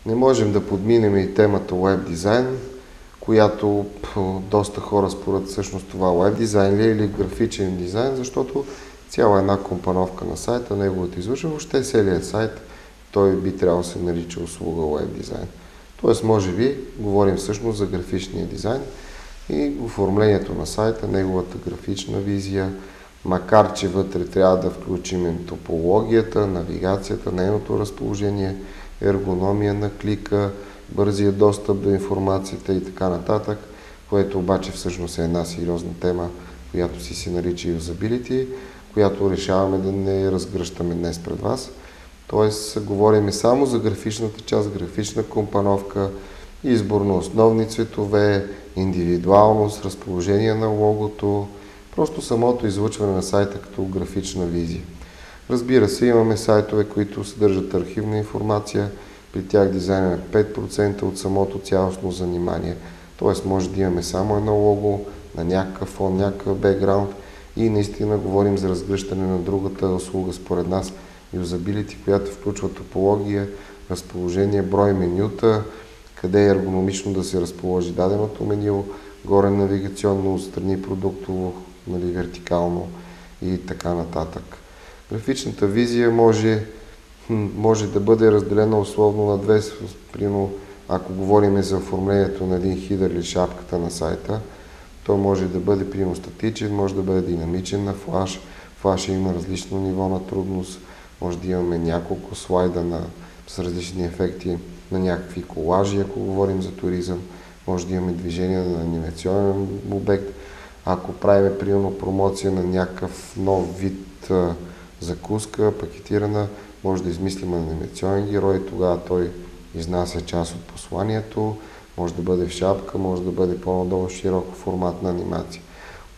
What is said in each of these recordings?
Не можем да подминем и темата веб дизайн, която доста хора според всъщност това веб дизайн ли или графичен дизайн, защото цяла една компоновка на сайта, неговото извършване, въобще целият сайт, той би трябвало да се нарича услуга веб дизайн. Тоест, може би, говорим всъщност за графичния дизайн и оформлението на сайта, неговата графична визия, макар че вътре трябва да включим топологията, навигацията, нейното разположение, ергономия на клика, бързия достъп до информацията и така нататък, което обаче всъщност е една сериозна тема, която си се нарича юзабилити, която решаваме да не разгръщаме днес пред вас. Тоест, говорим само за графичната част, графична компоновка, избор на основни цветове, индивидуалност, разположение на логото, просто самото излъчване на сайта като графична визия. Разбира се, имаме сайтове, които съдържат архивна информация, при тях дизайнът е 5% от самото цялостно занимание. Тоест, може да имаме само едно лого на някакъв фон, някакъв бекграунд и наистина говорим за разгръщане на другата услуга според нас, юзабилити, която включва топология, разположение, брой менюта, къде е ергономично да се разположи даденото меню, горе навигационно, отстрани продуктово, вертикално и така нататък. Графичната визия може да бъде разделена условно на две, примерно ако говорим за оформлението на един хидър или шапката на сайта, той може да бъде примерно статичен, може да бъде динамичен на флаш. Флаша има различно ниво на трудност, може да имаме няколко слайда с различни ефекти на някакви колажи, ако говорим за туризъм, може да имаме движение на анимационен обект. Ако правим примерно промоция на някакъв нов вид закуска, пакетирана, може да измислим анимационен герой, тогава той изнася част от посланието, може да бъде в шапка, може да бъде по-надолу широк формат на анимация.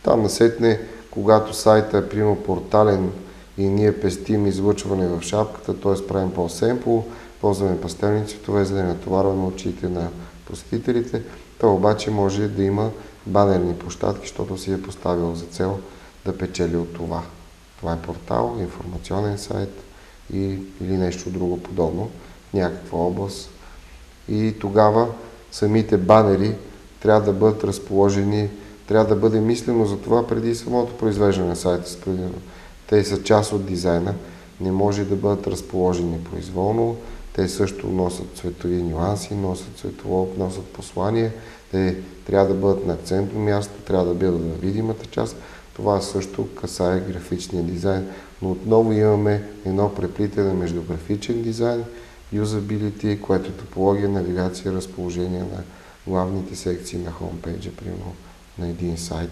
Там насетне, когато сайта е примерно портален и ние пестим излъчване в шапката, т.е. правим по-семпл, ползваме пастелни цветове, за да не натоварваме очите на посетителите, то обаче може да има банерни площадки, защото си е поставил за цел да печели от това. Това е портал, информационен сайт или нещо друго подобно в някаква област. И тогава самите банери трябва да бъдат разположени, трябва да бъде мислено за това преди самото произвеждане на сайта. Те са част от дизайна, не може да бъдат разположени произволно, те също носят цветови нюанси, носят послание, те трябва да бъдат на акцентно място, трябва да бъдат на видимата част. Това също касае графичния дизайн, но отново имаме едно преплитане между графичен дизайн, юзабилити, което е топология, навигация, разположение на главните секции на хомпейджа, примерно на един сайт.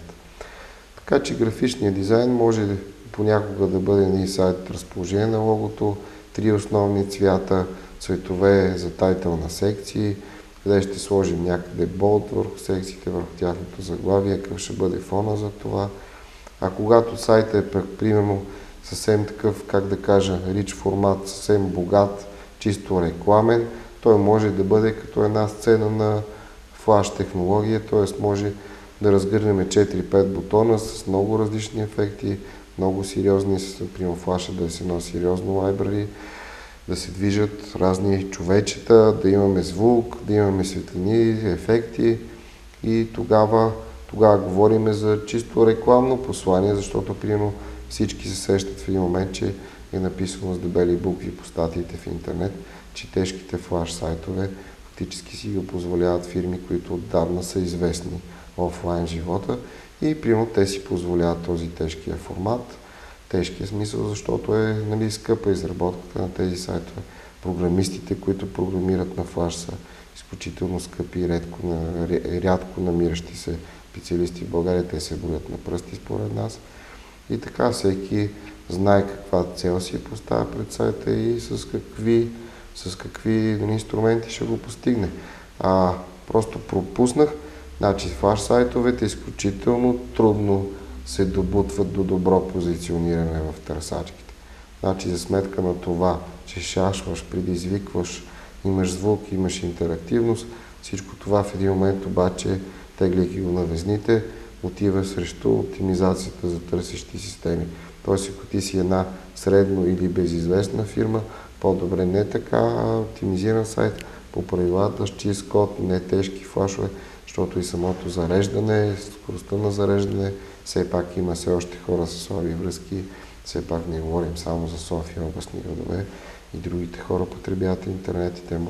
Така че графичният дизайн може понякога да бъде на един сайт разположение на логото, 3 основни цвята, цветове за тайтъл на секции, къде ще сложим някъде болт върху секциите, върху тяхното заглавие, какъв ще бъде фона за това. А когато сайта е примерно съвсем такъв, как да кажа, рич формат, съвсем богат, чисто рекламен, той може да бъде като една сцена на флаш технология, т.е. може да разгърнем 4-5 бутона с много различни ефекти, много сериозни, например флаша да се носи сериозно library, да се движат разни човечета, да имаме звук, да имаме светлини, ефекти и тогава говорим за чисто рекламно послание, защото примерно всички се сещат в един момент, че е написано с дебели букви по статиите в интернет, че тежките флаш сайтове фактически си го позволяват фирми, които отдавна са известни в офлайн живота и примерно те си позволяват този тежкия формат, тежкия смисъл, защото е скъпа изработката на тези сайтове. Програмистите, които програмират на флаш, са изключително скъпи, рядко намиращи се специалисти в България, те се броят на пръсти според нас. И така всеки знае каква цел си поставя пред сайта и с какви инструменти ще го постигне. Просто пропуснах, флаш сайтовете изключително трудно се добутват до добро позициониране в търсачките. За сметка на това, че шашваш, предизвикваш, имаш звук, имаш интерактивност, всичко това в един момент обаче, тегляйки го на везните, отива срещу оптимизацията за търсещи системи. Тоест, ако ти си една средно или безизвестна фирма, по-добре не така оптимизиран сайт, по правилата с чист код, не тежки флашове, защото и самото зареждане, скоростта на зареждане, все пак има все още хора с слаби връзки, все пак не говорим само за София, областни градове и другите хора потребяват интернет и те може